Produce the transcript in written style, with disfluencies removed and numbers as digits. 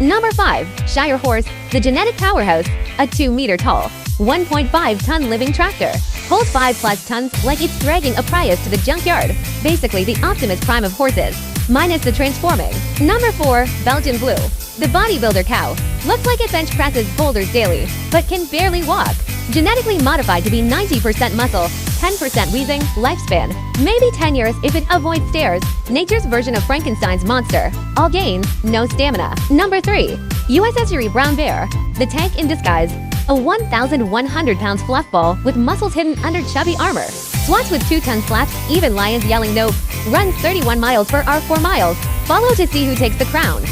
Number 5. Shire Horse, the genetic powerhouse, a 2-meter tall, 1.5-ton living tractor. Holds 5+ tons like it's dragging a Prius to the junkyard. Basically the Optimus Prime of horses, minus the transforming. Number 4. Belgian Blue, the bodybuilder cow. Looks like it bench presses boulders daily, but can barely walk. Genetically modified to be 90% muscle, 10% wheezing, lifespan, maybe 10 years if it avoids stairs. Nature's version of Frankenstein's monster. All gains, no stamina. Number 3. USS Yuri Brown Bear, the tank in disguise. A 1,100 pounds fluff ball with muscles hidden under chubby armor. Swats with 2-ton slaps, even lions yelling nope. Runs 31 miles per hour 4 miles. Follow to see who takes the crown.